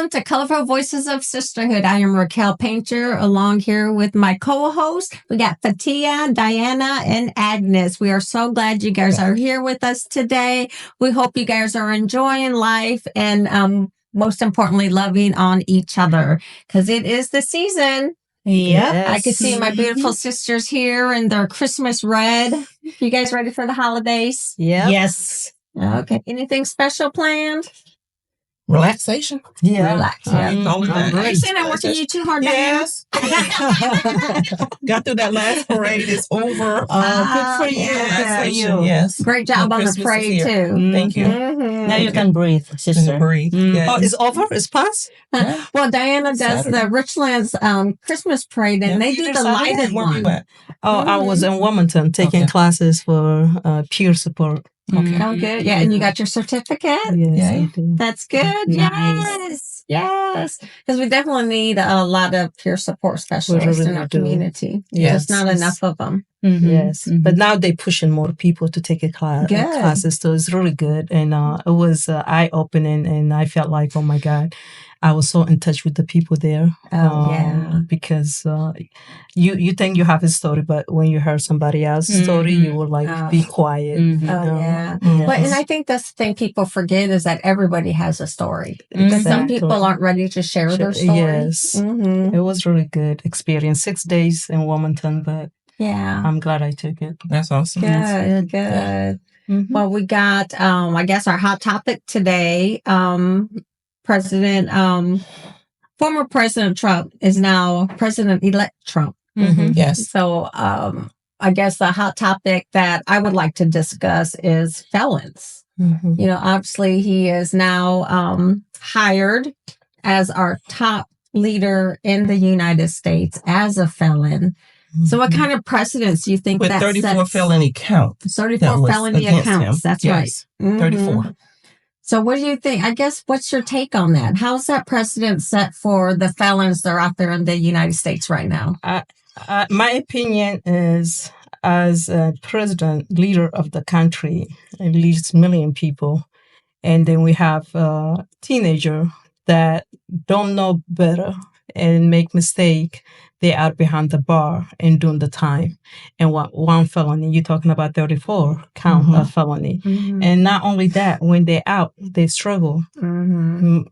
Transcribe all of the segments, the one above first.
welcome to Colorful Voices of Sisterhood. I am Raquel Painter, along here with my co-host. We got Fatia, Diana, and Agnes. We are so glad you guys are here with us today. We hope you guys are enjoying life and most importantly, loving on each other, because it is the season. Yep. I can see my beautiful sisters here in their Christmas red. You guys ready for the holidays? Yes. Okay. Anything special planned? Relaxation. Yeah. Relax. Yeah. Are you saying I'm working you too hard? Yes. Got through that last parade. It's over. Good for you. Relaxation. Yes. Great job on the parade too. Thank you. Now you can breathe, sister. Breathe. Yes. Oh, it's over? It's past? Well, Diana does Saturday. the Richlands Christmas parade, and they do the lighted Where were you one. at? Oh, I was in Wilmington taking classes for peer support. Okay. Oh, good. Yeah, and you got your certificate? Yes, I do. That's good. Nice. Yes. Because we definitely need a lot of peer support specialists in our community. Yes. There's not enough of them. Yes. But now they're pushing more people to take classes. So it's really good. And it was eye-opening. And I felt like, oh, my God, I was so in touch with the people there. Because you think you have a story, but when you heard somebody else's story, you will be quiet. But and I think that's the thing people forget is that everybody has a story. Because some people aren't ready to share their story. Yes. It was really good experience. 6 days in Wilmington, but I'm glad I took it. That's awesome. Good. Well, we got, I guess, our hot topic today. Former President Trump is now President-elect Trump. Yes. So I guess the hot topic that I would like to discuss is felons. You know, obviously he is now hired as our top leader in the United States as a felon. So what kind of precedents do you think with that 34 sets? felony counts. 34 felony accounts. That's right. 34. So what do you think? I guess what's your take on that? How's that precedent set for the felons that are out there in the United States right now? My opinion is, as a president, leader of the country, at least 1 million people, and then we have a teenager that don't know better and make mistake. They are behind the bar and doing the time. And one felony, you're talking about 34 count of felony. And not only that, when they're out, they struggle to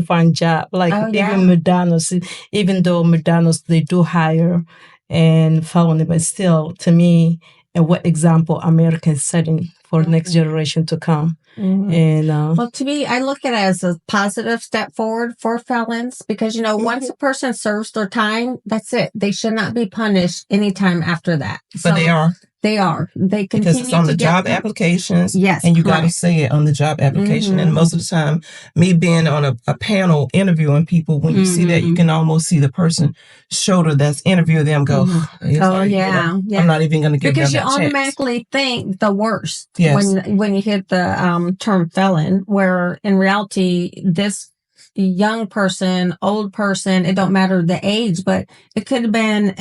find job. Like even McDonald's, even though McDonald's, they do hire and felony, but still, to me, and what example America is setting for the next generation to come. And well, to me, I look at it as a positive step forward for felons because, you know, once a person serves their time, that's it. They should not be punished anytime after that. But they are. They are. They continue because it's on the job applications. Yes. And you got to say it on the job application. And most of the time, me being on a panel interviewing people, when you see that, you can almost see the person's shoulder that's interviewing them go, I'm not even going to give them that chance. Because you automatically think the worst when you hit the term felon, where in reality, this young person, old person, it don't matter the age, but it could have been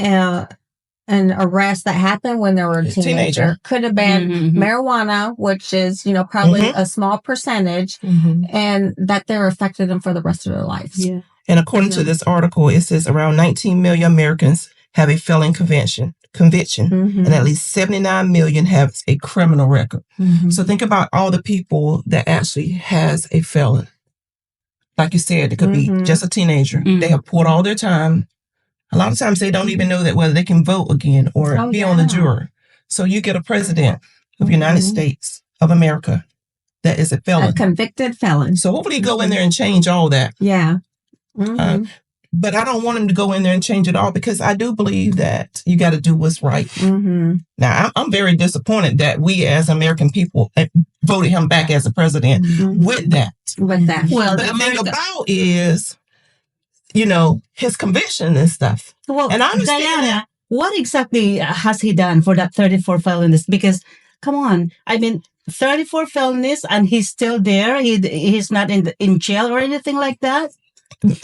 an arrest that happened when they were a teenager. Could have been marijuana, which is, you know, probably a small percentage, and that they're affected them for the rest of their lives. Yeah. And according to this article, it says around 19 million Americans have a felon conviction, and at least 79 million have a criminal record. So think about all the people that actually has a felon. Like you said, it could be just a teenager. They have poured all their time. A lot of times they don't even know that whether they can vote again or be on the jury. So you get a president of the United States of America that is a felon. A convicted felon. So hopefully go in there and change all that. Yeah. But I don't want him to go in there and change it all because I do believe that you got to do what's right. Now, I'm very disappointed that we as American people voted him back as a president with that. Well, the thing about is, you know, his conviction and stuff. Well, and I understand Diana, what exactly has he done for that 34 felonies? Because, come on, I mean, 34 felonies and he's still there. He's not in jail or anything like that.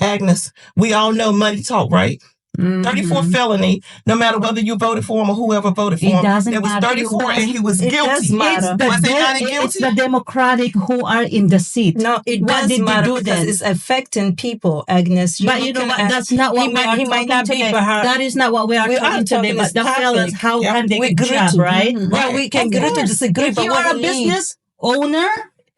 Agnes, we all know money talk, right? 34 felony, no matter whether you voted for him or whoever voted for him. It doesn't there was matter. 34 and he was guilty. Does matter. It's the Democratic who are in the seat. No, it does matter because it's affecting people, Agnes. But you know what? That's not what we are talking today. That is not what we are talking today. But the felons, how can they get job, right? Well, we can agree to disagree. If you are a business owner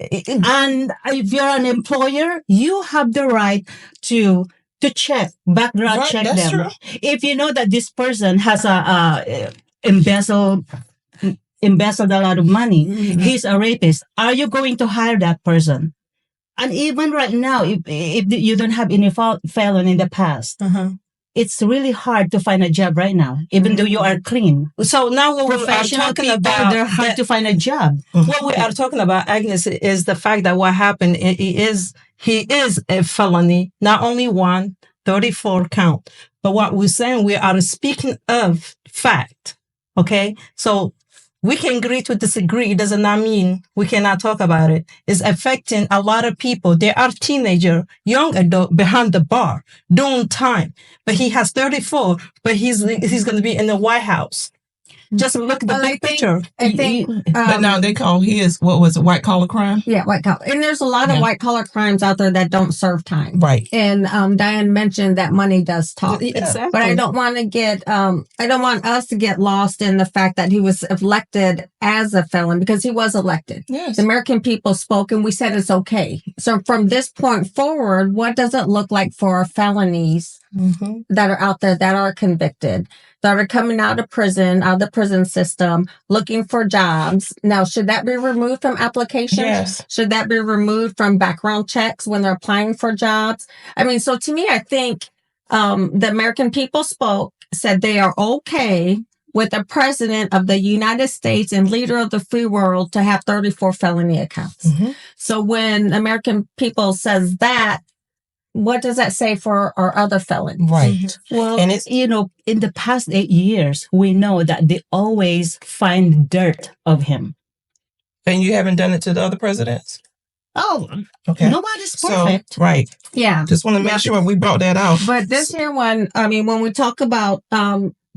and if you're an employer, you have the right to check, background check them. True. If you know that this person has embezzled a lot of money, he's a rapist, are you going to hire that person? And even right now, if you don't have any felon in the past, it's really hard to find a job right now, even though you are clean. So now what we are talking about, they're hard to find a job. What we are talking about, Agnes, is the fact that what happened, he is a felony, not only 34 count. But what we're saying, we are speaking of fact. Okay? So we can agree to disagree. It does not mean we cannot talk about it. It's affecting a lot of people. There are teenagers, young adults behind the bar doing time. But he has 34, but he's going to be in the White House. Just look at the big picture. I think, but now they call his, what was it, white collar crime? Yeah, white collar. And there's a lot of white collar crimes out there that don't serve time. Right. And Diane mentioned that money does talk. Exactly. But I don't want to get, I don't want us to get lost in the fact that he was elected as a felon, because he was elected. Yes. The American people spoke and we said it's okay. So from this point forward, what does it look like for our felonies that are out there that are convicted, that are coming out of the prison system, looking for jobs? Now, should that be removed from applications? Yes. Should that be removed from background checks when they're applying for jobs? I mean, so to me, I think the American people spoke, said they are okay with the president of the United States and leader of the free world to have 34 felony accounts. So when American people says that, what does that say for our other felons? Right. Well, and it's, you know, in the past 8 years, we know that they always find dirt of him. And you haven't done it to the other presidents? Oh, okay. Nobody's perfect. So, right. Yeah. Just want to make sure we brought that out. But this here one, I mean, when we talk about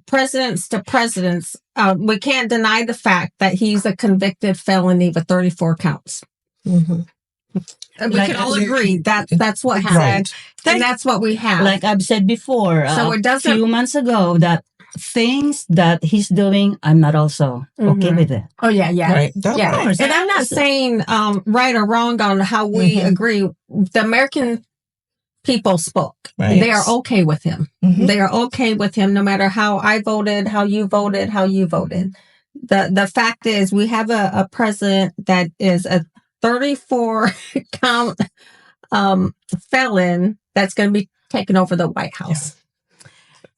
presidents to presidents, we can't deny the fact that he's a convicted felony with 34 counts. We can all agree that that's what happened. Right. And that's what we have. Like I've said before, so it doesn't, a few months ago, that things that he's doing, I'm not also okay with it. Oh, yeah, yeah. Right. Yeah. And I'm not saying right or wrong on how we agree. The American people spoke. Right. They are okay with him. They are okay with him no matter how I voted, how you voted, how you voted. The fact is we have a president that is a 34 count felon that's going to be taking over the White House.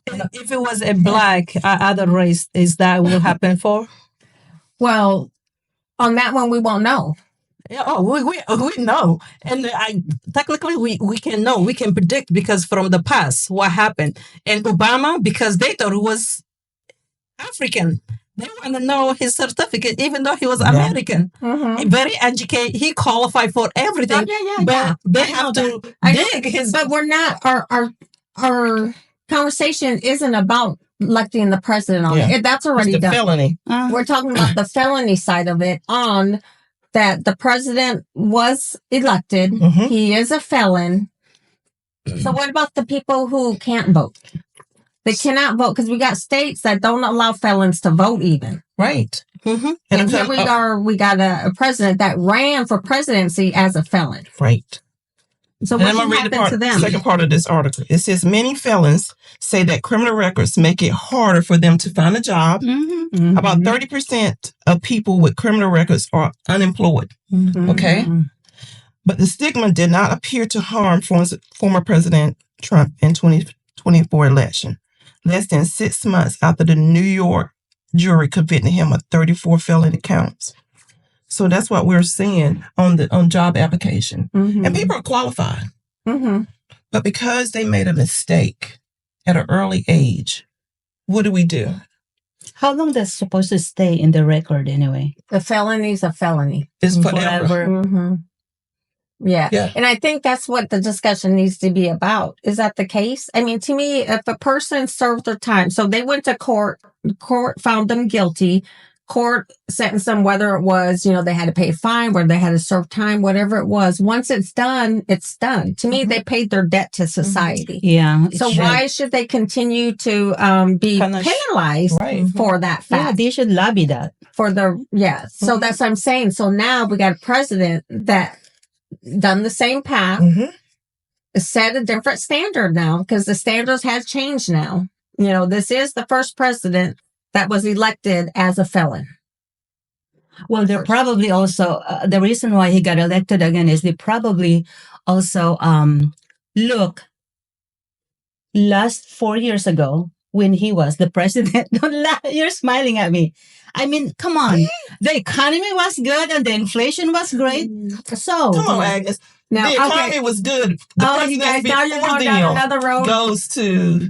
Yeah. If it was a black other race, is that will happen for? Well, on that one, we won't know. Yeah, we know. And technically we can know. We can predict because from the past, what happened. And Obama, because they thought it was African. They want to know his certificate, even though he was American. Very educated. He qualified for everything. But they have to dig his... But we're not... Our conversation isn't about electing the president on it. That's already done. Felony. We're talking about the felony side of it, on that the president was elected. He is a felon. So what about the people who can't vote? They cannot vote because we got states that don't allow felons to vote even. Right. And here we got a president that ran for presidency as a felon. Right. So what should happen to them? The second part of this article. It says many felons say that criminal records make it harder for them to find a job. About 30% of people with criminal records are unemployed. Okay? But the stigma did not appear to harm former President Trump in 2024 election. Less than 6 months after the New York jury convicted him of 34 felony counts. So that's what we're seeing on job application. And people are qualified. But because they made a mistake at an early age, what do? How long that's supposed to stay in the record anyway? The felony is a felony. It's forever. Yeah. And I think that's what the discussion needs to be about. Is that the case? I mean, to me, if a person served their time, so they went to court found them guilty, court sentenced them, whether it was, they had to pay a fine, whether they had to serve time, whatever it was. Once it's done, it's done. To me, they paid their debt to society. Yeah. So why should they continue to be penalized for that fact? Yeah, they should lobby that. So that's what I'm saying. So now we got a president that done the same path, set a different standard now, because the standards have changed now. This is the first president that was elected as a felon. Well, they're probably also, the reason why he got elected again is they probably also, look, last 4 years ago, when he was the president, you're smiling at me. I mean, come on. The economy was good and the inflation was great. So, come on, Agnes. Now, the economy was good. The you guys, now you're going down another road. Goes to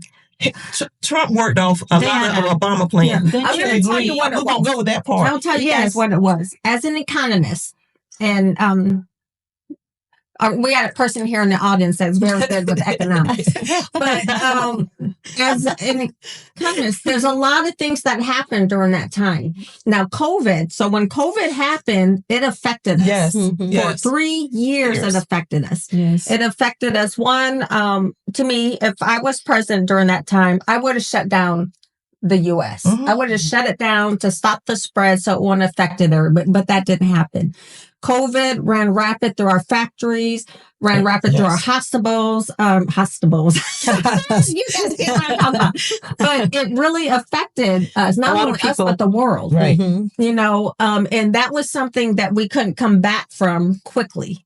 Trump worked off a lot of Obama plan. I'm going to tell you what it was. We won't go with that part. I'll tell you guys what it was. As an economist, and we had a person here in the audience that's very good with economics. But as an economist, there's a lot of things that happened during that time. Now, COVID. So when COVID happened, it affected us. For 3 years, it affected us. Yes. It affected us. One, to me, if I was president during that time, I would have shut down the U.S. I would have shut it down to stop the spread so it wouldn't affect everybody, but that didn't happen. COVID ran rapid through our factories, ran rapid through our hospitals. You guys get what I'm talking about. But it really affected us, not only us, but the world. Right. And that was something that we couldn't come back from quickly.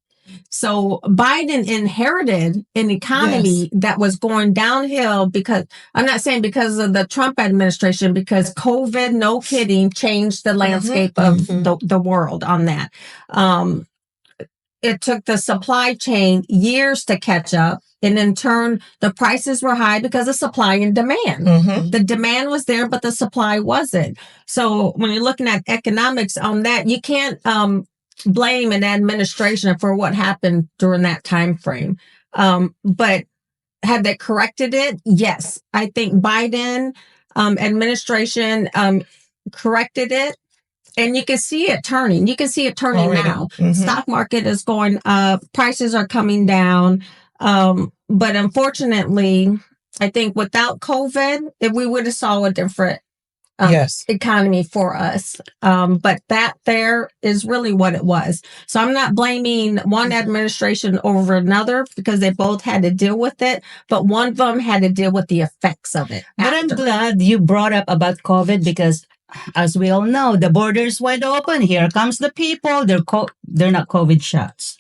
So Biden inherited an economy that was going downhill because, I'm not saying because of the Trump administration, because COVID, no kidding, changed the landscape of the world on that. It took the supply chain years to catch up. And in turn, the prices were high because of supply and demand. The demand was there, but the supply wasn't. So when you're looking at economics on that, you can't blame an administration for what happened during that time frame. But have they corrected it? Yes. I think Biden administration corrected it. And you can see it turning. You can see it turning now. Stock market is going up. Prices are coming down. But unfortunately, I think without COVID, we would have saw a different economy for us. But that there is really what it was. So I'm not blaming one administration over another because they both had to deal with it. But one of them had to deal with the effects of it. But I'm glad you brought up about COVID because, as we all know, the border's wide open. Here comes the people. They're not COVID shots.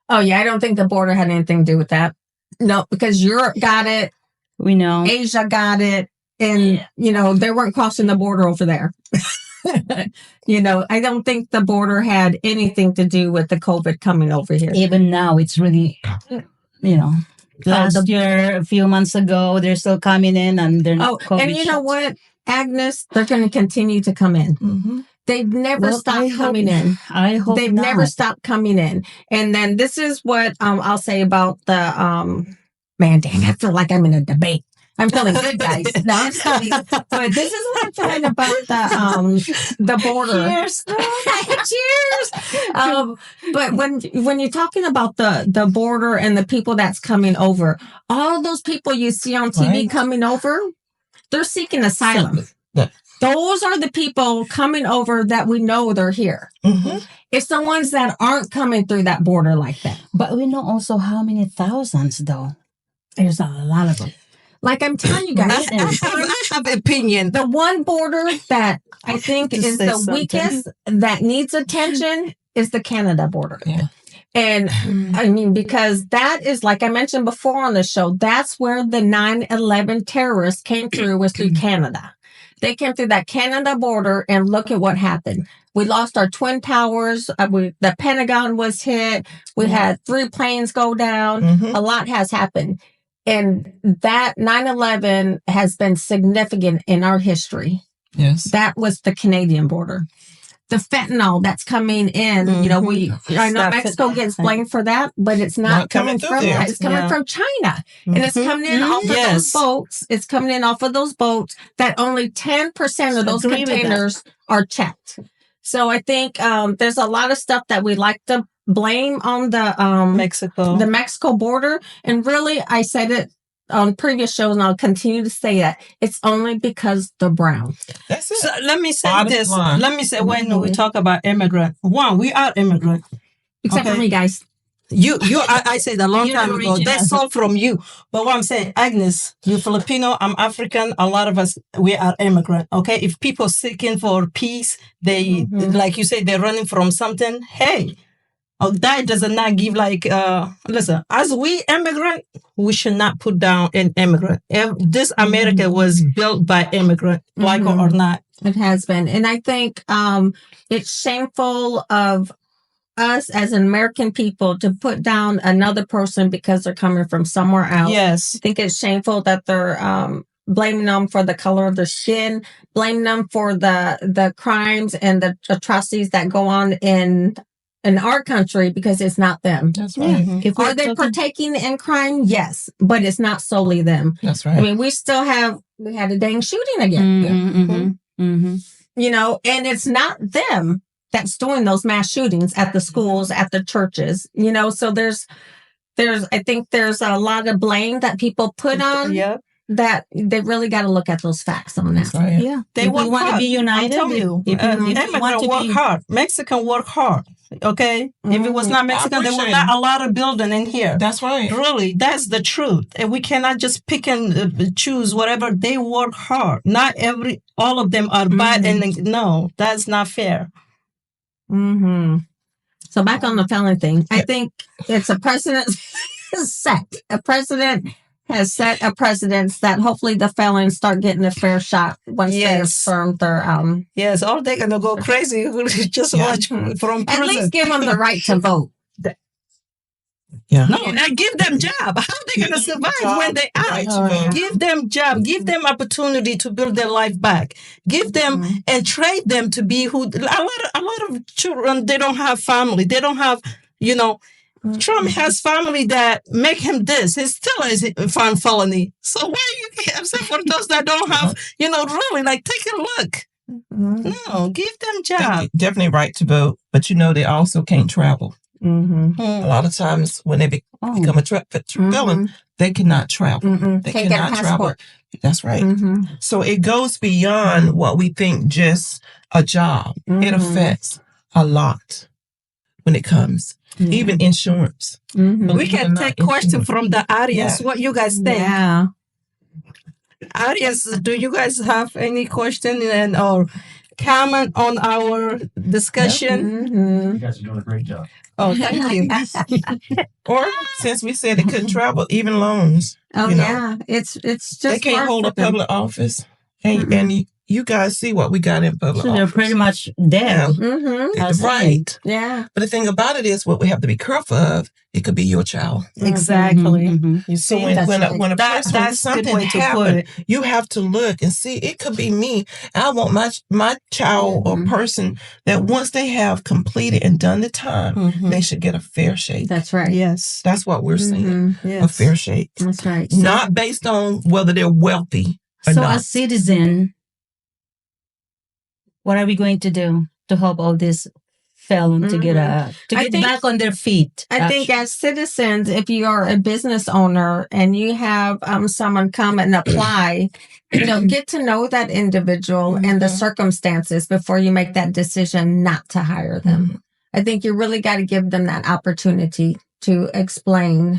Oh, yeah. I don't think the border had anything to do with that. No, because Europe got it. We know. Asia got it. And, they weren't crossing the border over there. I don't think the border had anything to do with the COVID coming over here. Even now, it's really, last year, a few months ago, they're still coming in and they're not COVID and you know what, Agnes? They're going to continue to come in. They've never stopped coming in. I hope They've never stopped coming in. And then this is what I'll say about the, man, dang, I feel like I'm in a debate. I'm feeling good, guys. No, I'm sorry. But this is what I'm feeling about the border. Cheers. Cheers. But when you're talking about the border and the people that's coming over, all those people you see on TV coming over, they're seeking asylum. Those are the people coming over that we know they're here. It's the ones that aren't coming through that border like that. But we know also how many thousands, though. There's a lot of them. Like I'm telling you guys, I have an opinion. The one border that I think is the weakest that needs attention is the Canada border. Yeah. And I mean, because that is, like I mentioned before on the show, that's where the 9/11 terrorists came through, was through Canada. They came through that Canada border, and look at what happened. We lost our Twin Towers. The Pentagon was hit. We had 3 planes go down. A lot has happened. And that 9/11 has been significant in our history. Yes. That was the Canadian border. the fentanyl that's coming in. You know, I know Mexico gets blamed for that, but it's not coming from that. It's coming from China. And it's coming in off of those boats. It's coming in off of those boats that only 10% of those containers are checked. So I think there's a lot of stuff that we like to blame on the Mexico border. And really, I said it on previous shows, and I'll continue to say that it's only because they're brown. That's it. So let me say this. Let me say, when we talk about immigrant, we are immigrant. Except for me, guys. I said a long time ago, that's all from you. But what I'm saying, Agnes, you're Filipino, I'm African, a lot of us, we are immigrant, okay? If people seeking for peace, they, like you say, they're running from something, hey, that does not give listen, as we immigrant, we should not put down an immigrant. This America was built by immigrant, like it or not. It has been. And I think it's shameful of us as an American people to put down another person because they're coming from somewhere else. Yes. I think it's shameful that they're blaming them for the color of their skin, blaming them for the crimes and the atrocities that go on in our country because it's not them. That's right. Are they partaking in crime? Yes, but it's not solely them. That's right. I mean, we had a dang shooting again. You know, and it's not them that's doing those mass shootings at the schools, at the churches, you know, so I think there's a lot of blame that people put on that they really got to look at those facts on that. Right. Yeah. They want to be united. I tell you, immigrants work hard. Mexican work hard. Okay? If it was not Mexican, there was not a lot of building in here. That's right. Really, that's the truth. And we cannot just pick and choose whatever. They work hard. Not all of them are bad. And no, that's not fair. So back on the felon thing, I think it's a precedent set. A president has set a precedence that hopefully the felons start getting a fair shot once they affirm their Yes, or they're gonna go crazy. Just watch from prison. At least give them the right to vote. Yeah. No, and give them job. How are they gonna survive when they out? Give them job. Give them opportunity to build their life back. Give them and train them to be who. A lot of children, they don't have family. They don't have, you know. Trump has family that make him this. He still is found felony. So why are you upset for those that don't have, you know, really, like, take a look. No, give them job. Definitely right to vote, but you know, they also can't travel. A lot of times when they become a felon, they cannot travel. They cannot travel. That's right. So it goes beyond what we think just a job. It affects a lot when it comes. Even insurance. We can take questions from the audience. What you guys think? Yeah. Audience, do you guys have any question or comment on our discussion? You guys are doing a great job. Oh, thank you. Or since we said they couldn't travel, even loans. Oh, yeah. It's just they can't hold a public office. And you guys see what we got in public office. They're pretty much dead. Right. Yeah. But the thing about it is what we have to be careful of, it could be your child. Exactly. You see, when a person, something happens, you have to look and see, it could be me. I want my child or person that once they have completed and done the time, they should get a fair shake. That's right. Yes. That's what we're saying. Yes. A fair shake. That's right. Not based on whether they're wealthy or so not. as citizen, what are we going to do to help all these felons to get back on their feet? I think as citizens, if you are a business owner and you have someone come and apply, you know, get to know that individual and the circumstances before you make that decision not to hire them. I think you really got to give them that opportunity to explain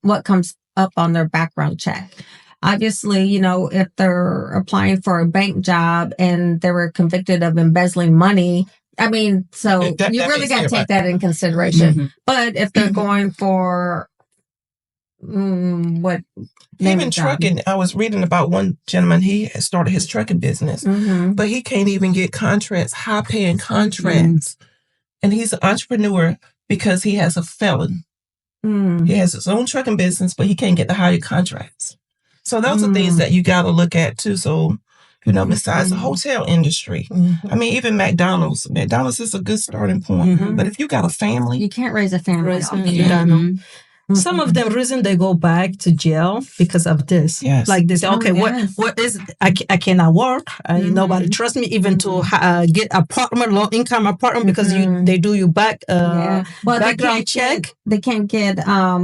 what comes up on their background check. Obviously, you know, if they're applying for a bank job and they were convicted of embezzling money, I mean, so you really got to take that in consideration. But if they're going for what? Even trucking, I was reading about one gentleman, he had started his trucking business, but he can't even get contracts, high paying contracts. And he's an entrepreneur because he has a felon. He has his own trucking business, but he can't get the higher contracts. So those are things that you got to look at too. So, besides the hotel industry. I mean, even McDonald's. McDonald's is a good starting point. But if you got a family, you can't raise a family. Some of them reason they go back to jail because of this. Yes. Like they say, okay, what is I cannot work. Nobody trusts me even to get apartment, low income apartment because they do you background check. They can't get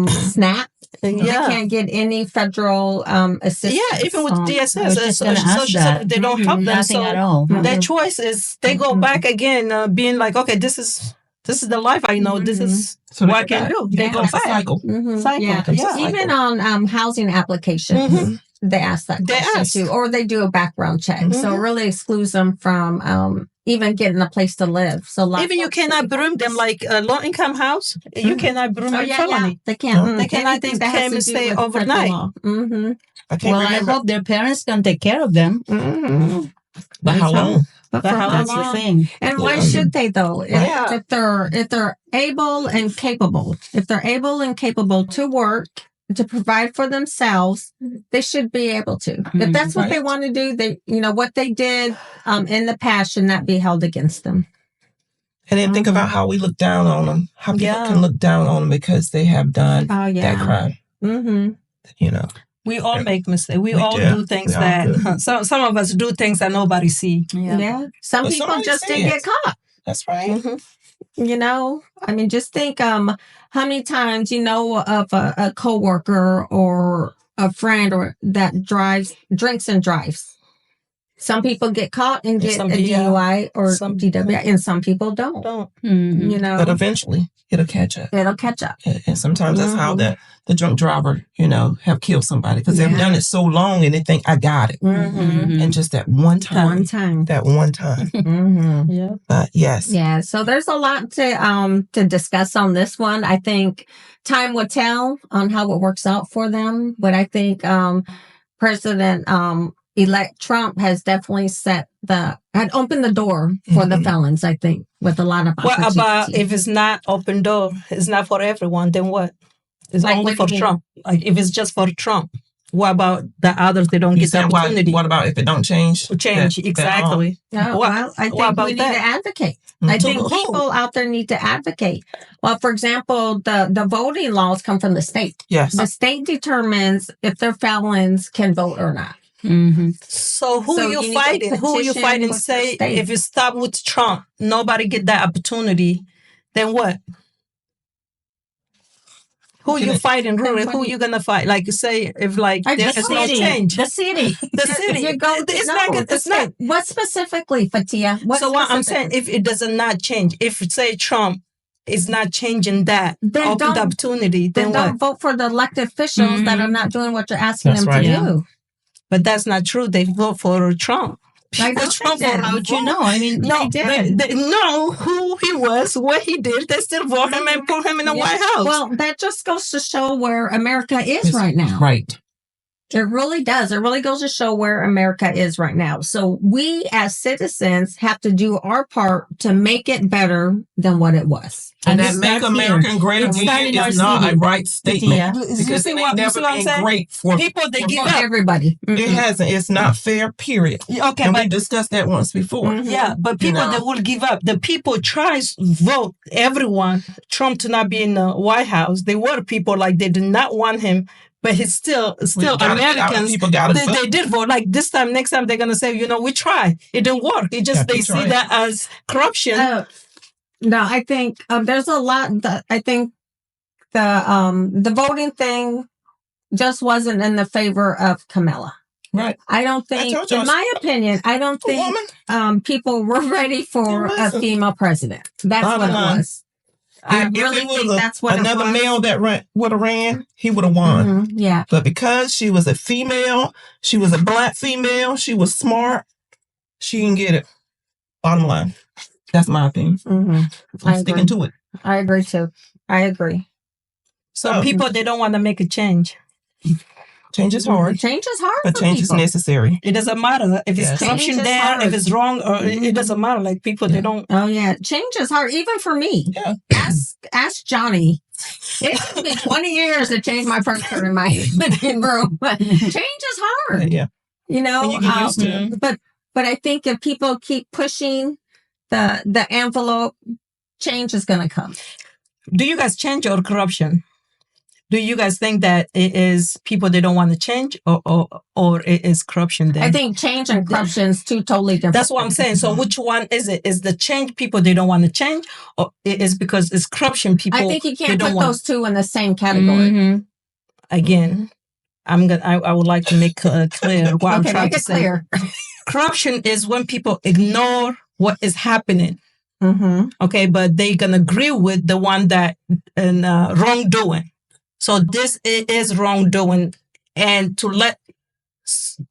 SNAP. They can't get any federal assistance. Yeah, even with DSS, they don't help them. Nothing at all. Their choice is they go back again, being like, okay, this is the life I know. This is what I can do. They go back. Cycle. Even on housing applications, they ask that question too, or they do a background check. So it really excludes them from even getting a place to live. So even you cannot broom them like a low income house. You cannot broom them felony. They can't. They cannot come and stay overnight. I hope their parents can take care of them. But how long? That's the thing. And why should they though? If they're able and capable, to work, to provide for themselves, they should be able to. If that's what they want to do, they what they did in the past should not be held against them. And then think about how we look down on them. How people can look down on them because they have done that crime. We all make mistakes. We all do things that some of us do things that nobody see. Some people just didn't get caught. That's right. I mean, just think how many times of a coworker or a friend or that drinks and drives. Some people get caught and get a DUI or DWI, and some people don't. But eventually it'll catch up. And sometimes that's how the drunk driver, have killed somebody because they've done it so long and they think I got it. And just that one time. But yes. Yeah. So there's a lot to discuss on this one. I think time will tell on how it works out for them. But I think President elect Trump has definitely had opened the door for the felons, I think, with a lot of opportunity. What about if it's not open door, it's not for everyone, then what? It's only for Trump. Like if it's just for Trump, what about the others? They don't get the opportunity. What about if it don't change? Exactly. I think we need to advocate. I think people out there need to advocate. Well, for example, the voting laws come from the state. Yes. The state determines if their felons can vote or not. So who are you fighting? Who are you fighting? Say if you stop with Trump, nobody get that opportunity, then what? Who are you fighting? Really? Who are you gonna fight? Like you say, if there's no change, the city. You go. It's not. What specifically, Fatia? What I'm saying, if it does not change, if say Trump is not changing that open opportunity, then what? Don't vote for the elected officials that are not doing what you're asking them to do. But that's not true. They vote for Trump. How would you know? I mean, they know who he was, what he did. They still vote him and put him in the White House. Well, that just goes to show where America is right now. Right. It really does. It really goes to show where America is right now. So we as citizens have to do our part to make it better than what it was. And that make America great again is not a right statement. Because it ain't never been great for people. They give up. Everybody. It hasn't. It's not fair, period. Okay, and we discussed that once before. Yeah, but people that will give up. The people tries vote everyone Trump to not be in the White House. They were people like they did not want him. But it's still Americans. They did vote. Like this time, next time they're gonna say, we tried. It didn't work. It just they see that as corruption. No, I think there's a lot. I think the voting thing just wasn't in the favor of Kamala. Right. I don't think, in my opinion, people were ready for a female president. That's what it was. I really think that's what another male that would have ran, he would have won. Yeah. But because she was a female, she was a black female, she was smart, she didn't get it. Bottom line. That's my opinion. I'm sticking to it. I agree too. I agree. So people, they don't want to make a change. Change is hard. Change is hard, but change is necessary. It doesn't matter if it's corruption there, if it's wrong, or it doesn't matter. Like people, they don't. Oh yeah, change is hard, even for me. Yeah. Ask Johnny. It took me 20 years to change my furniture in my living room. Change is hard. Yeah. And you get used to it. But But I think if people keep pushing the envelope, change is going to come. Do you guys change or corruption? Do you guys think that it is people they don't want to change or it is corruption then? I think change and corruption is two totally different. That's what I'm saying. So which one is it? Is the change people they don't want to change, or it is because it's corruption people? I think you can't put those two in the same category. Mm-hmm. Again, I would like to make clear what I'm trying to say. Clear. Corruption is when people ignore what is happening. Mm-hmm. Okay, but they can agree with the one that wrongdoing. So this is wrongdoing, and to let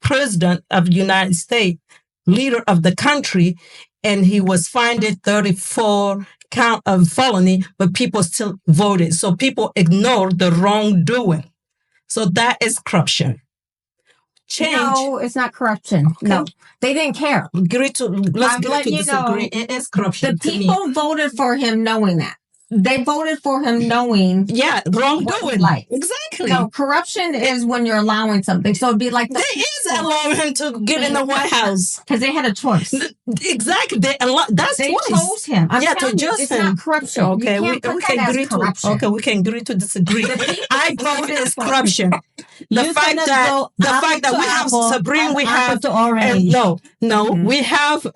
President of the United States, leader of the country, and he was fined 34 count of felony, but people still voted. So people ignored the wrongdoing. So that is corruption. Change. No, it's not corruption. Okay. No, they didn't care. Let's agree to disagree. It is corruption. The people voted for him knowing that. They voted for him knowing. Yeah, wrongdoing. Like. Exactly. No, corruption is when you're allowing something. So it'd be like... They is allowing him to get in the White House. Because they had a choice. Exactly. They chose him. It's not corruption. Okay, we can agree to. Okay, we can agree to disagree. I believe it is corruption. The fact that we have Sabrina, we have we have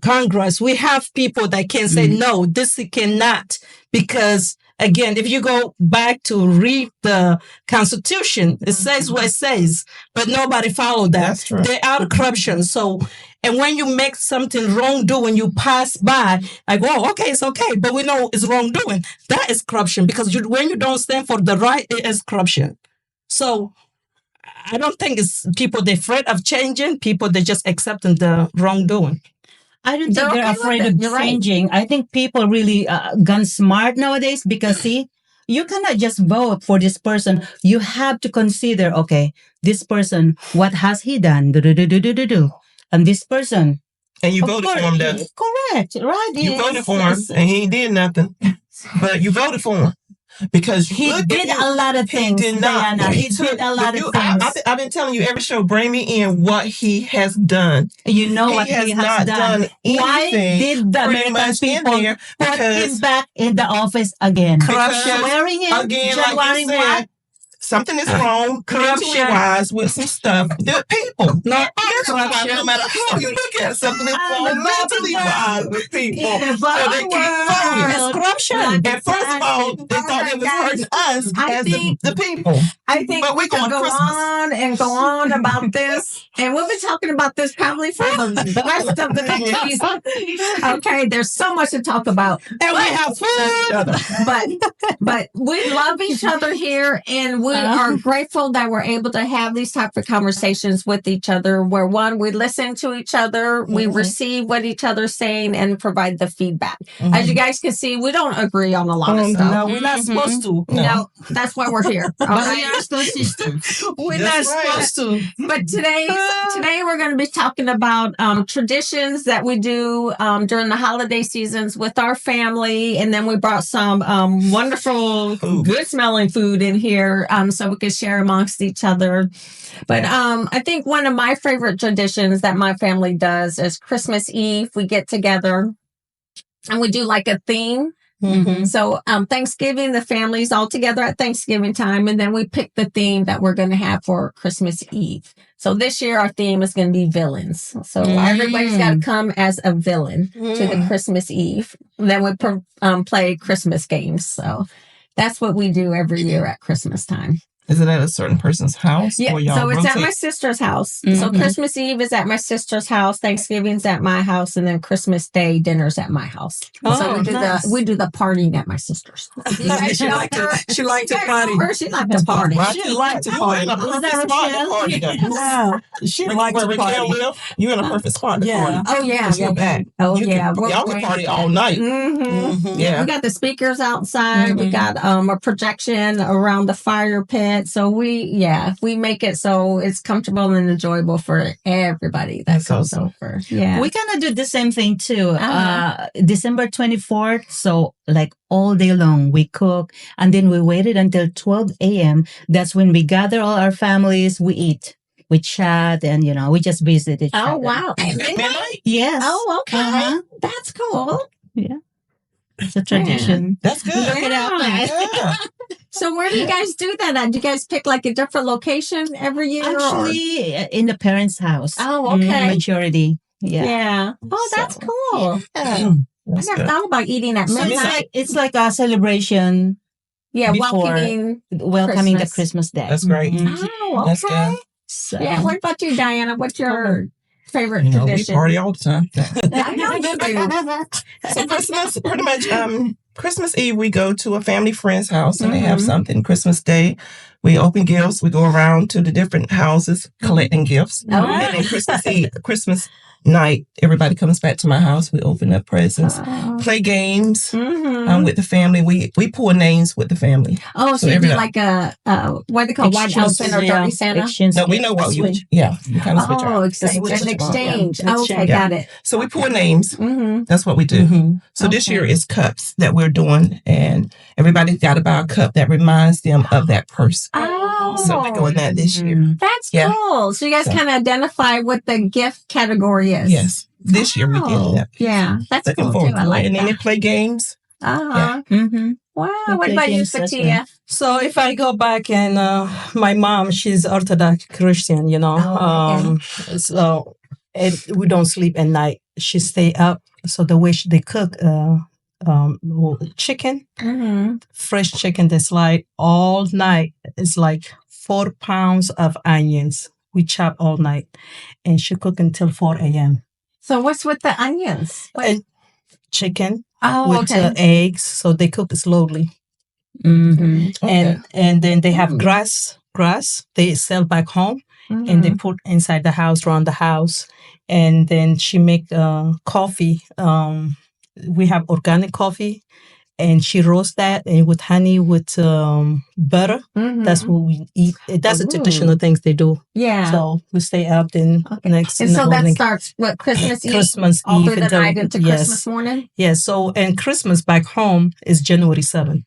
Congress, we have people that can say no, this cannot, because again, if you go back to read the Constitution, it says what it says, but nobody followed that. That's true. They're out of corruption. So, and when you make something wrongdoing, you pass by, like, oh, okay, it's okay, but we know it's wrongdoing. That is corruption, because when you don't stand for the right, it is corruption. So, I don't think it's people they're afraid of changing. People they're just accepting the wrongdoing. I don't think they're afraid of changing. Right. I think people really gone smart nowadays, because see, you cannot just vote for this person. You have to consider, okay, this person, what has he done? And this person. And you voted for him, though. Correct, right? You voted for him, and he did nothing. But you voted for him. Because he did a lot of things, Diana. He did a lot of things. I've been telling you every show, bring me in what he has done. You know what he has not done. Why did the American people put him back in the office again? Corruption. Swearing in again, like you said, something is wrong, corruption-wise, with some stuff. The people, not corruption. No matter how you look at it, something is wrong mentally-wise with people. So they keep voting. It's corruption. And first of all, they thought it was hurting us as the people. I think we can go on and go on about this. And we'll be talking about this probably for the rest of the next season. Okay, there's so much to talk about. And we have fun. But we love each other here, and we are grateful that we're able to have these type of conversations with each other, where one, we listen to each other, we receive what each other's saying, and provide the feedback. As you guys can see, we don't agree on a lot of stuff. No, we're not supposed to. No, that's why we're here. But we are still sisters. We're not supposed to. But today we're going to be talking about traditions that we do during the holiday seasons with our family, and then we brought some wonderful, good-smelling food in here. So we could share amongst each other. But I think one of my favorite traditions that my family does is Christmas Eve. We get together and we do like a theme. Mm-hmm. So Thanksgiving, the family's all together at Thanksgiving time, and then we pick the theme that we're going to have for Christmas Eve. So this year our theme is going to be villains. So everybody's got to come as a villain to the Christmas Eve. And then we play Christmas games. So that's what we do every year at Christmas time. Is it at a certain person's house? Yeah, so it's at my sister's house. Mm-hmm. So Christmas Eve is at my sister's house, Thanksgiving's at my house, and then Christmas Day dinner's at my house. Oh, so we do the partying at my sister's. She liked to party. She liked to party. She liked to party. She liked to party. You're in a perfect spot to party. Oh, yeah. Y'all can party all night. Mm-hmm. Yeah. We got the speakers outside. Mm-hmm. We got a projection around the fire pit. So we make it so it's comfortable and enjoyable for everybody that comes over. Yeah. We kind of do the same thing too. December 24th. So like all day long we cook, and then we waited until 12 a.m. That's when we gather all our families. We eat we chat, and we just visit each other. Oh wow! Midnight? Yes. Oh okay, that's cool. Yeah, it's a tradition. That's good. Look it up. Yeah. So where do you guys do that at? Do you guys pick like a different location every year? Actually, in the parents' house. Oh, okay. Majority. Yeah. Yeah. Oh, that's cool. Yeah. I never thought about eating at midnight. It's like a celebration. Yeah, before welcoming the Christmas Day. That's great. Oh, okay. That's good. So, Yeah. What about you, Diana? What's your favorite We tradition? party all the time. I know you do. So Christmas, pretty much, Christmas Eve, we go to a family friend's house and they have something. Christmas Day, we open gifts. We go around to the different houses collecting gifts. Oh. And then Christmas night, everybody comes back to my house. We open up presents, play games with the family. We pull names with the family. Oh, so you do like a what they call white elephant or dirty Santa? No, we know what you. Yeah, we kind of switch an exchange. Okay, got it. So we pull names. That's what we do. So this year is cups that we're doing, and everybody's got to buy a cup that reminds them of that person. Oh, so we're doing that this year. That's cool. So you guys kind of identify what the gift category is. Yes, this year we did that. Yeah, that's Looking cool too. I like and that. then they play games. Wow. What about you, Satia? So if I go back and my mom, she's Orthodox Christian, so we don't sleep at night. She stay up. So the way they cook chicken, fresh chicken, they slide all night. It's like 4 pounds of onions. We chop all night, and she cook until 4 a.m. So what's with the onions? And chicken with eggs. So they cook slowly. Okay. And then they have grass they sell back home, and they put inside the house, around the house. And then she make coffee. We have organic coffee, and she roasts that and with honey, with butter. That's what we eat. That's the traditional things they do. Yeah. So we stay up then next. And so that starts Christmas Eve, all through the night into Christmas morning. Yes. So and Christmas back home is January 7th.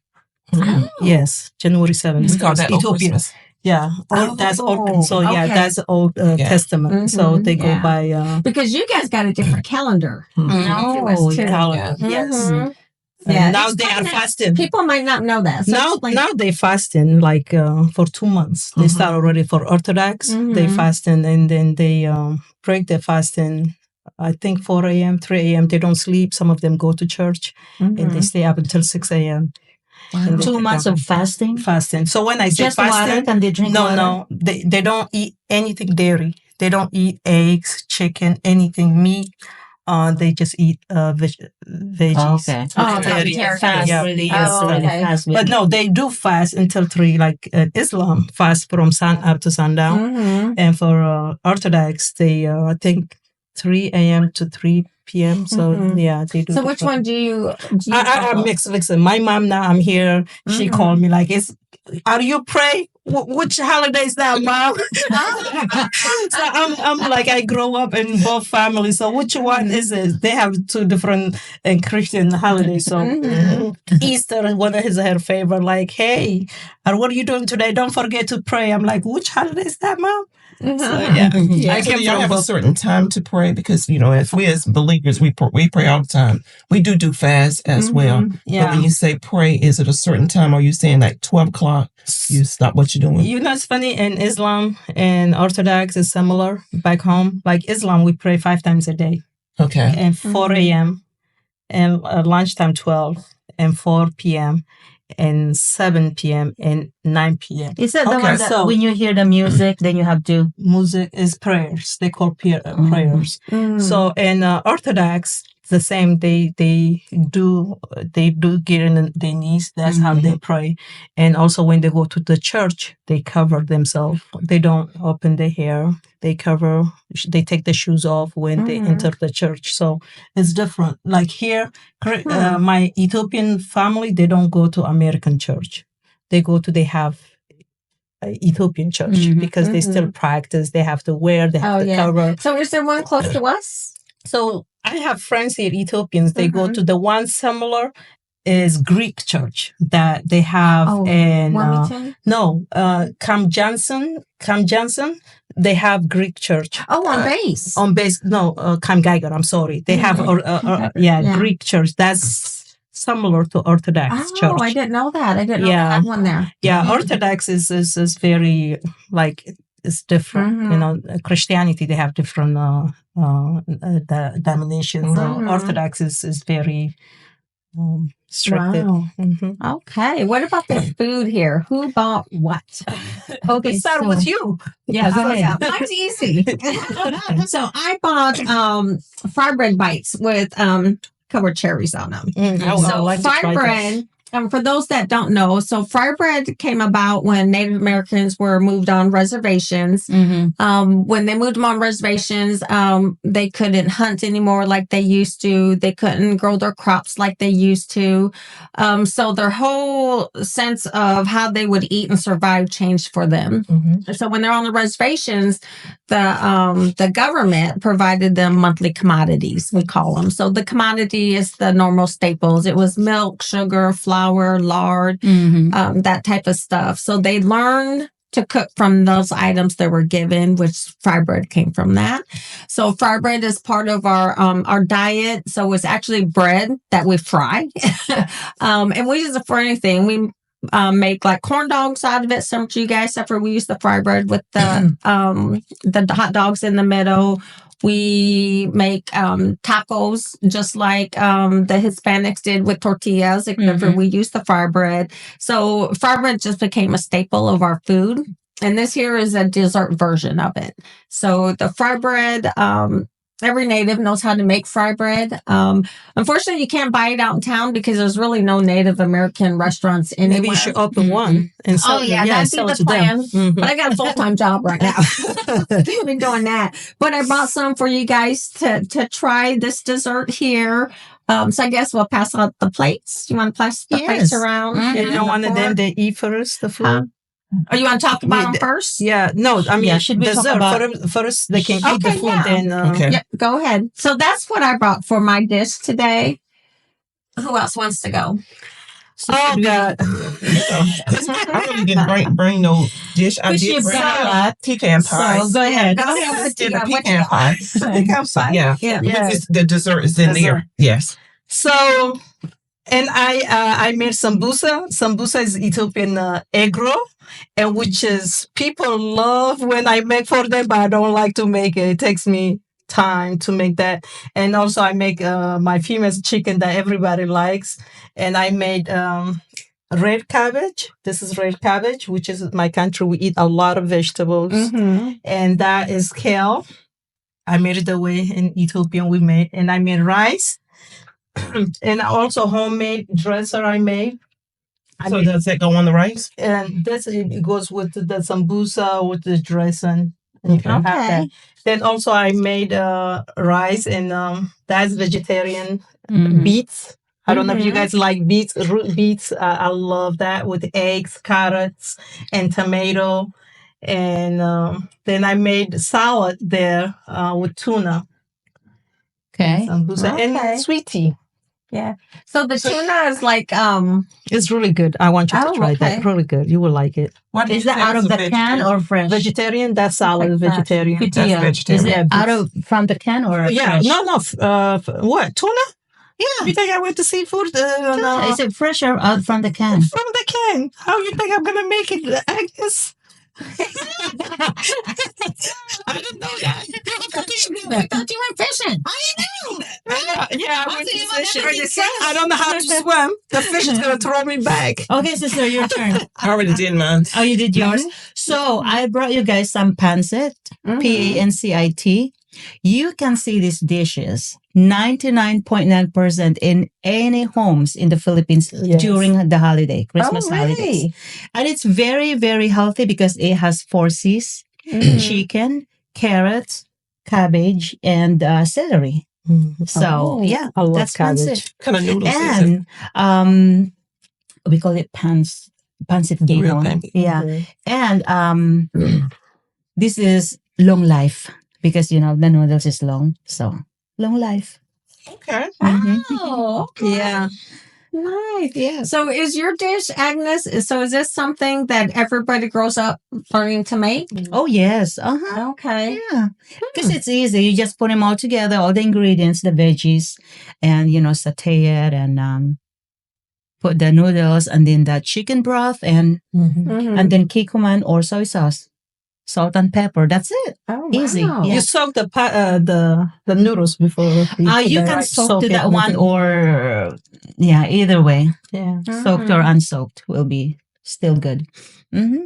Oh. Yes, January 7th. It's called that Ethiopian. Yeah, that's old. So that's the Old Testament. So they go by because you guys got a different calendar. calendar. Yes. Yeah, now they are fasting. People might not know that. So now they fasting like for 2 months. They start already for Orthodox. They fasting and then they break their fasting. I think 4 a.m., 3 a.m. They don't sleep. Some of them go to church and they stay up until 6 a.m. Wow. 2 months of fasting? Fasting. So when I say just fasting, water, can they drink water? No. They don't eat anything dairy. They don't eat eggs, chicken, anything, meat. They just eat veggies. Oh, okay. Fast. Really fast. But no, they do fast until 3. Like Islam fast from sun up to sundown. And for Orthodox, they I think 3 a.m. to 3 p.m. So they do. So which one do you I mix. Listen, my mom now I'm here. She called me like, are you pray? Which holiday is that, Mom? So I'm like, I grow up in both families. So which one is it? They have 2 different Christian holidays. So Easter is one of her favorite. Like, hey, what are you doing today? Don't forget to pray. I'm like, which holiday is that, Mom? So, I can y'all have a certain time to pray because if we as believers we pray all the time. We do fast as well. But when you say pray, is it a certain time? Or are you saying like 12 o'clock? You stop what you're doing. It's funny. In Islam and Orthodox is similar back home. Like Islam, we pray 5 times a day. Okay. And 4 a.m. and lunchtime 12 and 4 p.m. and 7 p.m. and 9 p.m. Is that the one that when you hear the music, then you have to... Music is prayers. They call prayers. So in Orthodox, the same. They do get on their knees. That's how they pray. And also when they go to the church, they cover themselves. They don't open their hair. They cover. They take the shoes off when they enter the church. So it's different. Like here, my Ethiopian family, they don't go to American church. They have Ethiopian church because they still practice. They have to wear. They have to cover. So is there one close to us? So I have friends here, Ethiopians. They go to the one similar is Greek church that they have in Camp Johnson. They have Greek church. On base. Camp Geiger. I'm sorry. They have Greek church. That's similar to Orthodox church. Oh, I didn't know that. I didn't know that one there. Yeah, Orthodox is very like it's different. You know, Christianity they have different the denominations. Orthodox is very restricted. Wow. Okay. What about the food here? Who bought what? Okay, start with you. Yeah, that's easy. So I bought fry bread bites with covered cherries on them. Fry bread. For those that don't know, so fry bread came about when Native Americans were moved on reservations. When they moved them on reservations, they couldn't hunt anymore like they used to. They couldn't grow their crops like they used to. So their whole sense of how they would eat and survive changed for them. So when they're on the reservations, the government provided them monthly commodities, we call them. So the commodity is the normal staples. It was milk, sugar, flour, lard, that type of stuff. So they learned to cook from those items they were given, which fry bread came from that. So fry bread is part of our diet. So it's actually bread that we fry. And we use it for anything. We make like corn dogs out of it, some to you guys, except for we use the fry bread with the hot dogs in the middle. We make tacos just like the Hispanics did with tortillas, except for we use the fry bread. So fry bread just became a staple of our food. And this here is a dessert version of it. So the fry bread, every native knows how to make fry bread. Unfortunately, you can't buy it out in town because there's really no Native American restaurants anywhere. Maybe you should open one and sell that'd be the plan. But I got a full-time job right now. I've been doing that. But I brought some for you guys to try this dessert here. So I guess we'll pass out the plates. You want to pass the plates around? You know, one of them they eat first, the food. Oh, you want to talk about them first? Yeah, no, I mean, should we dessert. talk about First, they can eat the food. Then, yeah, go ahead. So that's what I brought for my dish today. Who else wants to go? Oh, God. I really didn't bring no dish. I did bring pecan pie. So go ahead. I did a pecan pie. Pecan pie. Yeah. The dessert is in there. Yes. So, and I made sambusa. Sambusa is Ethiopian egg roll, and which is people love when I make for them, but I don't like to make it. It takes me time to make that. And also I make my famous chicken that everybody likes. And I made red cabbage. This is red cabbage, which is my country. We eat a lot of vegetables. And that is kale. I made it the way in Ethiopian we made. And I made rice. And also homemade dresser I made. So does that go on the rice? And this it goes with the sambusa, with the dressing. Okay. Then also I made rice and that's vegetarian beets. I don't know if you guys like beets, root beets. I love that with eggs, carrots, and tomato. And then I made salad there with tuna. Okay. Sambusa and sweet tea. Yeah. So the tuna is like it's really good. I want you to try that. Really good. You will like it. What is that out of the can or fresh? Vegetarian. That's salad. Vegetarian. That's vegetarian. Is it out of from the can or yeah? Fresh? No. What tuna? Yeah. You think I went to seafood? No. Is it fresh or out from the can? From the can. How you think I'm gonna make it? I guess. I didn't know that. I thought you went fishing. I didn't know that. Yeah, I went fishing. I don't know how to swim. The fish is going to throw me back. Okay, sister, your turn. I already did mine. Oh, you did yours? So I brought you guys some pancit, Pancit. You can see these dishes 99.9% in any homes in the Philippines during the holiday, Christmas holidays. And it's very, very healthy because it has 4 C's, chicken, carrots, cabbage, and celery. So, yeah, I love that's cabbage. pancit. Kind of noodles. Is And we call it pancit real gayton. thing. Yeah. And this is long life. Because, you know, the noodles is long. So, long life. Okay. Oh, okay. Yeah. Nice. Yeah. So is your dish, Agnes, is this something that everybody grows up learning to make? Oh, yes. Uh-huh. Okay. Yeah. Because it's easy. You just put them all together, all the ingredients, the veggies, and, saute it and put the noodles and then the chicken broth and then kikuman or soy sauce, salt and pepper. That's it. Oh, easy. wow. Yeah. You soak the noodles before. You can soak to that one or either way. Yeah. Soaked or unsoaked will be still good. Mm-hmm.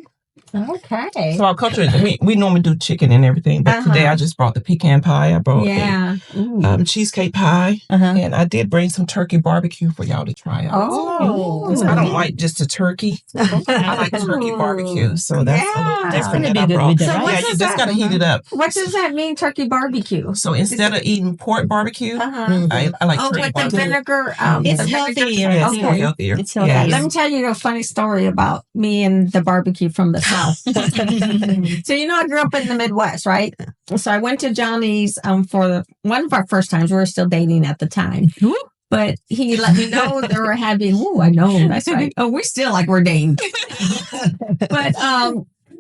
Okay. So our culture, we normally do chicken and everything, but today I just brought the pecan pie. I brought a cheesecake pie, and I did bring some turkey barbecue for y'all to try out. Oh. I don't like just the turkey. I like turkey barbecue, so that's a little different that I good brought. with the So rice. you just gotta heat it up. What does that mean, turkey barbecue? So instead of eating pork barbecue, I like turkey with barbecue. the vinegar. It's healthier. Yeah, it's more healthier. It's healthier. Let me tell you a funny story about me and the barbecue from the South. So, I grew up in the Midwest, right? So I went to Johnny's for one of our first times. We were still dating at the time. But he let me know they were having, I know, that's right. Oh, we still like we're dating. But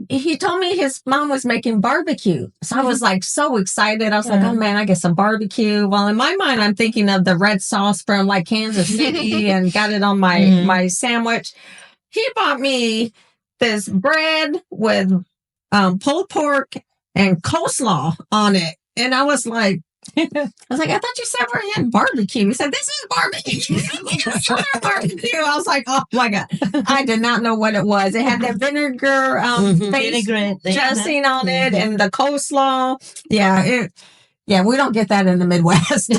he told me his mom was making barbecue. So I was like so excited. I was like, oh man, I get some barbecue. Well, in my mind, I'm thinking of the red sauce from like Kansas City and got it on my sandwich. He bought me this bread with pulled pork and coleslaw on it. And I was like, I thought you said we had barbecue. He said, this is barbecue. Barbecue. I was like, oh my God. I did not know what it was. It had the vinegar dressing on it and the coleslaw. Yeah, we don't get that in the Midwest.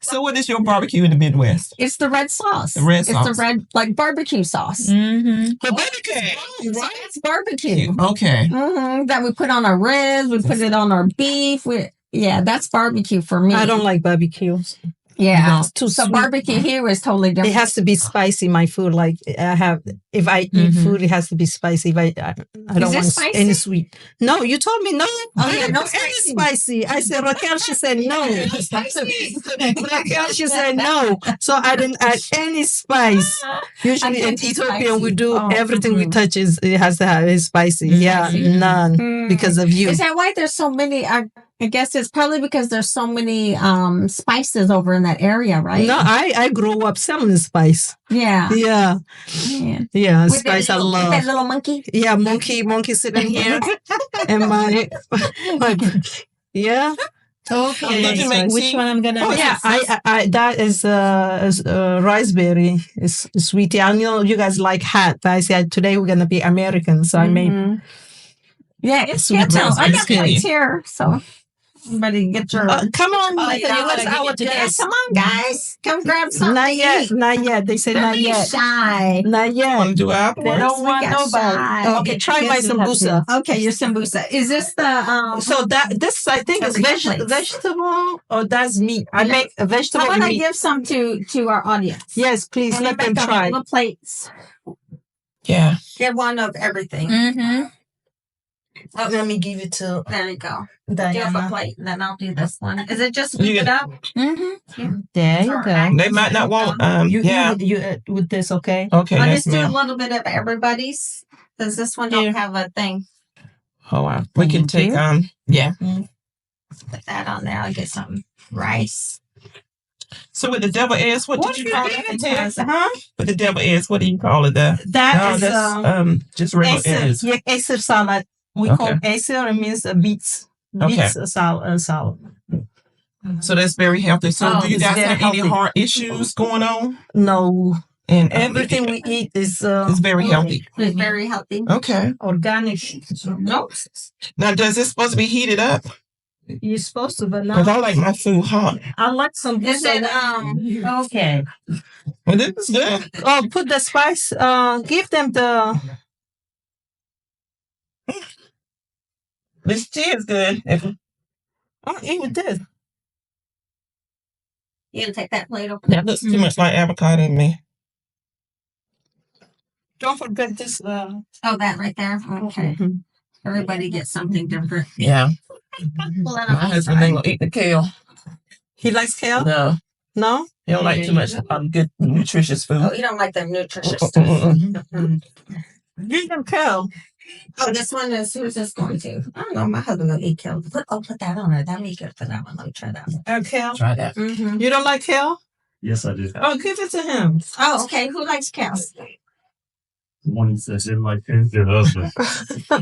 So what is your barbecue in the Midwest? It's the red sauce. The red sauce. It's the red, like barbecue sauce. The barbecue. So it's barbecue. Okay. That we put on our ribs. We put it on our beef. That's barbecue for me. I don't like barbecues. Yeah. It's too sweet. Barbecue here is totally different. It has to be spicy, my food. Like if I eat food, it has to be spicy. If I don't want any sweet. No, you told me no. Oh, yeah, no any spicy. I said, Raquel, she said no. Raquel, she said no. So I didn't add any spice. Usually in Ethiopia, we do everything we touch it has to have it spicy. Yeah, none because of you. Is that why there's so many? I guess it's probably because there's so many spices over in that area, right? No, I grew up selling spice. Yeah. Yeah. With Spice I love. That little monkey? Yeah, monkey sitting here. And my yeah. Okay. Which one I'm gonna? Oh yeah, I that is raspberry. It's sweetie. I know you guys like hot, but I said today we're gonna be American, so I made. Yeah, it's good. I got plates here, so everybody get your. Come on, come on, guys, come grab something. Not yet. They say not yet. Shy. Not yet. Want to do They don't want nobody. Okay, try my sambusa. Okay, your sambusa. Is this the So this I think is vegetable or that's meat. I make a vegetable. I want to give some to our audience. Yes, please let them try. Little plates. Yeah. Get one of everything. Let me give it to. There you go. Diana. Give a plate, and then I'll do this one. Is it just scoop it up? There you go. They might not want. You with this, okay? Okay. I'll Yes, just do a ma'am. little bit of everybody's. Does this one don't have a thing? Oh wow. We can take yeah. Put that on there. I'll get some rice. So with the devil eggs, what did you call it? With the devil eggs, what do you call it? That's just regular eggs. Yeah, Acer salad. We call Acer. It means beets. Beets salad. So that's very healthy. So do you guys have any heart issues going on? No. And everything we eat is very healthy. It's very healthy. Okay. Organic. Nope. Now, does this supposed to be heated up? You're supposed to, but Because not. I like my food hot. I like some. Is it Okay. Well, this is good. Oh, put the spice. Give them the. This tea is good. I'll eat with this. You gonna take that plate over? That looks too much like avocado to me. Don't forget this. Oh, that right there. Okay. Everybody gets something different. Yeah. Pull that My husband ain't gonna eat the kale. He likes kale? No. No? You don't like too much good, nutritious food. Oh, you don't like the nutritious stuff. Give them kale. Oh, this one is, who's this going to? I don't know. My husband will eat kale. Put that on there. That'd be good for that one. Let me try that one. Kale? Try that. Mm-hmm. You don't like kale? Yes, I do. Oh, give it to him. Oh, okay. Who likes kale? The one that says in like your husband.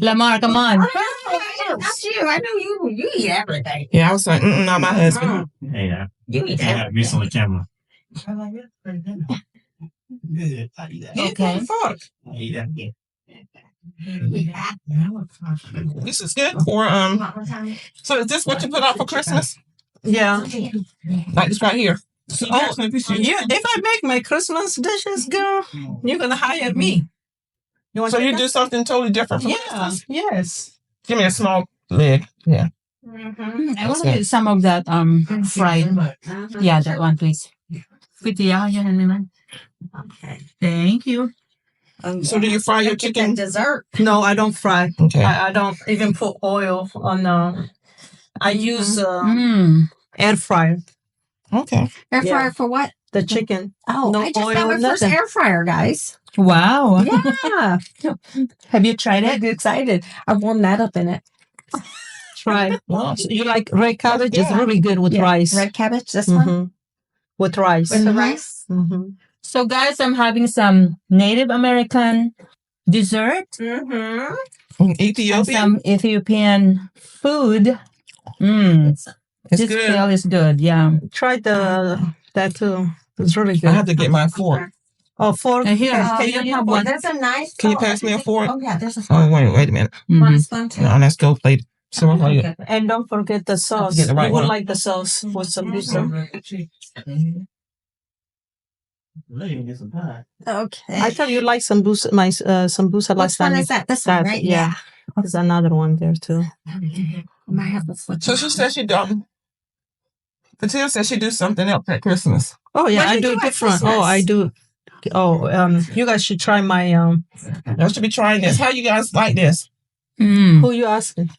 Lamar, come on. That's you. I know you. You eat everything. Yeah, I was like, not my husband. Hey, You eat everything. me on the camera. I like it. Good. I eat that. Okay. Fork. I eat that. This is good for So is this what you put out for Christmas? Yeah. Like this right here. Oh, yeah. If I make my Christmas dishes, girl, you're gonna hire me. You want So to you take do something totally different from that? Yeah. Yes. Give me a small leg. Yeah. I want to get some of that fried. Yeah, that one, please. Okay. Thank you. So do you fry your Get chicken? that dessert. No, I don't fry. Okay. I don't even put oil on. I use air fryer. Okay. Air Yeah. fryer for what? The chicken. Oh, No I just oil, got my first nothing. air fryer, guys. Wow. Yeah. Have you tried I'm it? excited. I warmed that up in it. Try. Wow. You like red cabbage? It's Yeah. really good with rice. Red cabbage, this one? Mhm. With rice. With the rice? Mm-hmm. So, guys, I'm having some Native American dessert Mm-hmm. and Ethiopian. some Ethiopian food. It's This good. kale is good. Yeah. Try that too. It's really I good. have to get my fork. Oh, fork. And here, Can you you have have one? That's a nice. Can you pass me a fork? Oh, yeah, there's a Oh, fork. wait a minute. Want a Mhm. spoon too? No, let's go plate. So we'll plate it. And don't forget the sauce. Get the right you would one. like the sauce with some booster. Get some pie. Okay. I thought you liked some booster. My some booster Which last one time. is that? This one, that, right? yeah. There's another one there too. I might have to switch. So she said she don't. Patil said she do something else at Christmas. Oh yeah, What do I you do do at different. Christmas? Oh, I do. Oh, you guys should try my Y'all should be trying this. How you guys like this? Who you asking?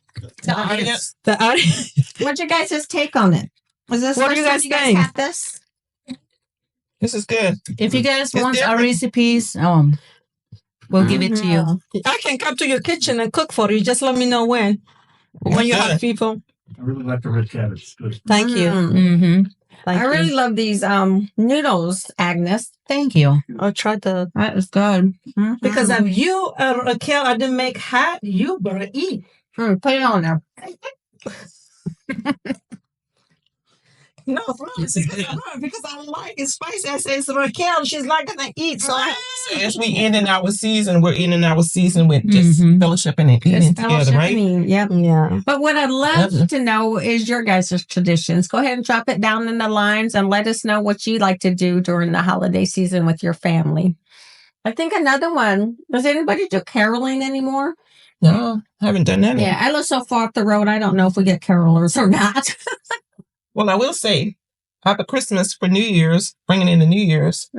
The audience. The audience. What's your guys' take on it? Was this What do first you time guys you guys think? had this? This is good. If you guys It's want our different. recipes, we'll give it to you. I can come to your kitchen and cook for you. Just let me know when. When you have Good. people. I really like the red cabbage. It's good. Thank you. Mm-hmm. Thank I really you. love these noodles, Agnes. Thank you. I'll try the That is good. because if you Raquel, I didn't make hot. You better eat. Put it on there. No, because I like it spicy. I say it's Raquel. She's not gonna eat. So As we ending our season, we're ending our season with just fellowshipping and eating together, right? Yep. yeah. But what I'd love to know is your guys' traditions. Go ahead and drop it down in the lines and let us know what you like to do during the holiday season with your family. I think another one, does anybody do caroling anymore? No, I haven't done that. Yeah, I live so far up the road, I don't know if we get carolers or not. Well, I will say, after Christmas for New Year's, bringing in the New Year's,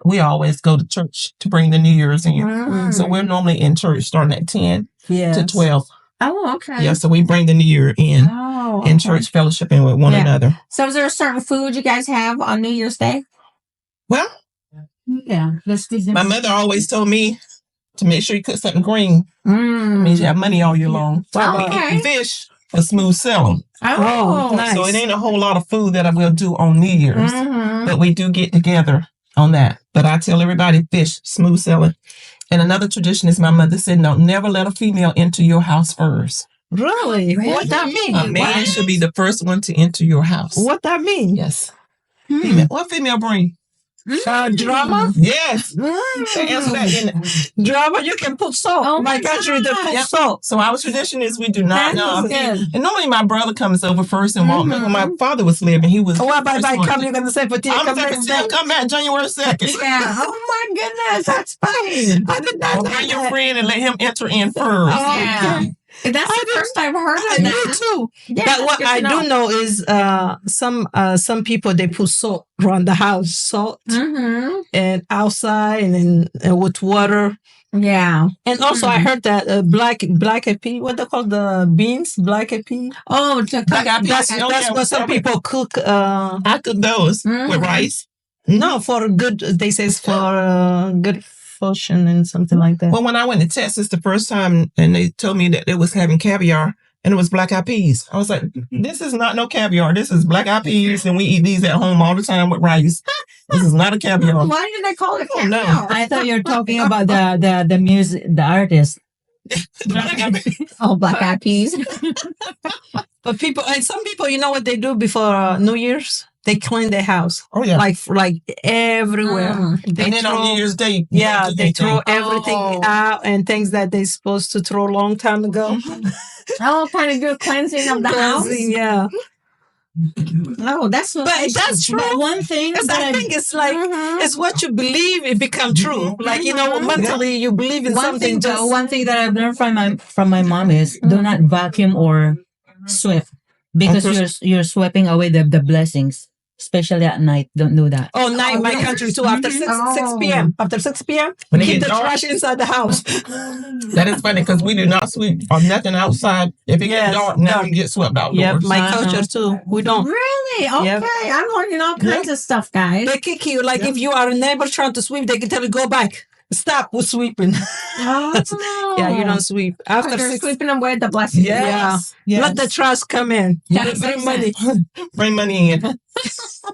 we always go to church to bring the New Year's in. So we're normally in church starting at 10 to 12. Oh, okay. Yeah, so we bring the New Year in church fellowshipping with one another. So is there a certain food you guys have on New Year's Day? Well, Yeah. my mother always told me to make sure you cook something green. Means you have money all year long. Okay. Fish for smooth sailing. Oh, nice. So it ain't a whole lot of food that I will do on New Year's. But we do get together on that. But I tell everybody, fish, smooth sailing. And another tradition is my mother said, no, never let a female into your house first. Really? What that mean? A man should be the first one to enter your house. What that mean? Yes. Female. What female bring? Drama? Yes. They answer that in Drama, you can put salt. Oh my my country, they put Yep. salt. So our tradition is we do not That know. is good. And normally my brother comes over first and walk. When my father was living, he was. What the about first one come? to- You're going to say for tea. I'm Come saying, still come back January 2nd. Yeah. Oh my goodness, that's funny. I did not Or know bring your that. friend and let him enter in first. Yeah. That's the first I've heard of Me that. too. Yeah, But what good I to do know is some people they put salt around the house, salt and outside and then with water. Yeah. And also I heard that black eyed pea, what they call the beans, black eyed pea. Oh, to cook. Black eyed peas. That's Oh, yeah, what some yeah. people cook. I cook those with rice. No, for good, they say it's for good fortune and something like that. Well, when I went to Texas the first time and they told me that it was having caviar and it was black eyed peas, I was like, this is not no caviar. This is black eyed peas, and we eat these at home all the time with rice. This is not a caviar. Why did they call it caviar? No. I thought you were talking about the music, the artist. Oh, black eyed peas. But some people, you know what they do before New Year's? They clean their house. Oh, yeah. Like everywhere. They And then on New Year's Day, yeah, they throw everything out and things that they're supposed to throw a long time ago. Oh, kind of good cleansing of the house. Yeah. Oh, that's what. But that's true. But one thing Because I think it's like, it's what you believe, it become true. Like, you know, mentally you believe in something. One thing that I've learned from my mom is do not vacuum or sweep, because you're sweeping away the blessings, especially at night. Don't do that. Oh, night, my country too. After 6 p.m. After 6 p.m., When it keep gets the dark. trash inside the house. That is funny because we do not sweep or nothing outside. If it gets dark, now we get swept outdoors. Yep, my culture too. We don't. Really? Okay. Yep. I'm learning all kinds of stuff, guys. They kick you. Like if you are a neighbor trying to sweep, they can tell you, go back. Stop with sweeping. Oh. Yeah, you don't sweep. After You're 6 sweeping away the blessings. Yes. Let the trash come in. Yes. Bring money. Bring money in.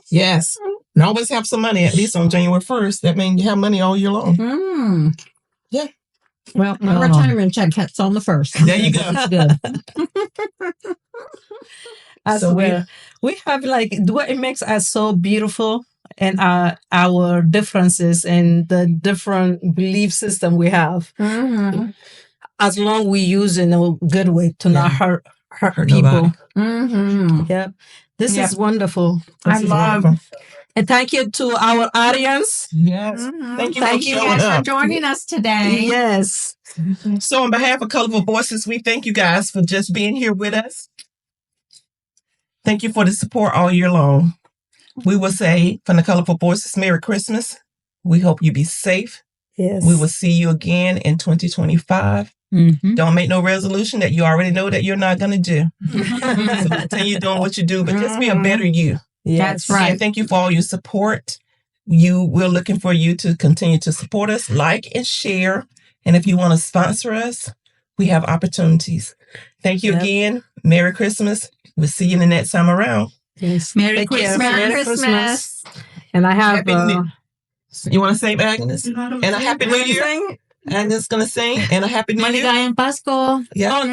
Yes. And always have some money, at least on January 1st. That means you have money all year long. Mm. Yeah. Well, my retirement check hits on the 1st. There you go. That's good. So we have like what it makes us so beautiful, and our differences and the different belief system we have. Mm-hmm. As long we use in a good way to not hurt people. nobody. Mm-hmm. Yep. This is wonderful. I love. And thank you to our audience. Yes. Mm-hmm. Thank you Thank for you showing guys for up. joining us today. Yes. So on behalf of Colorful Voices, we thank you guys for just being here with us. Thank you for the support all year long. We will say from the Colorful Voices, Merry Christmas. We hope you be safe. Yes. We will see you again in 2025. Mm-hmm. Don't make no resolution that you already know that you're not going to do. So continue doing what you do, but just be a better you. That's right. And thank you for all your support. We're looking for you to continue to support us, like and share. And if you want to sponsor us, we have opportunities. Thank you again. Merry Christmas. We'll see you in the next time around. Yes. Merry Take care. Christmas. Merry Christmas. And I have You want to say, Agnes? And a Happy New Year. sing? Agnes going to sing. And a Happy New Year. Maligayang Pasko. Yeah. Oh, Do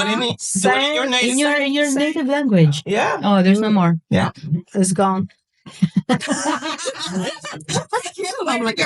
it in it. Do it in your name. In your native language. Yeah. Oh, there's no more. Yeah. It's gone. I'm like,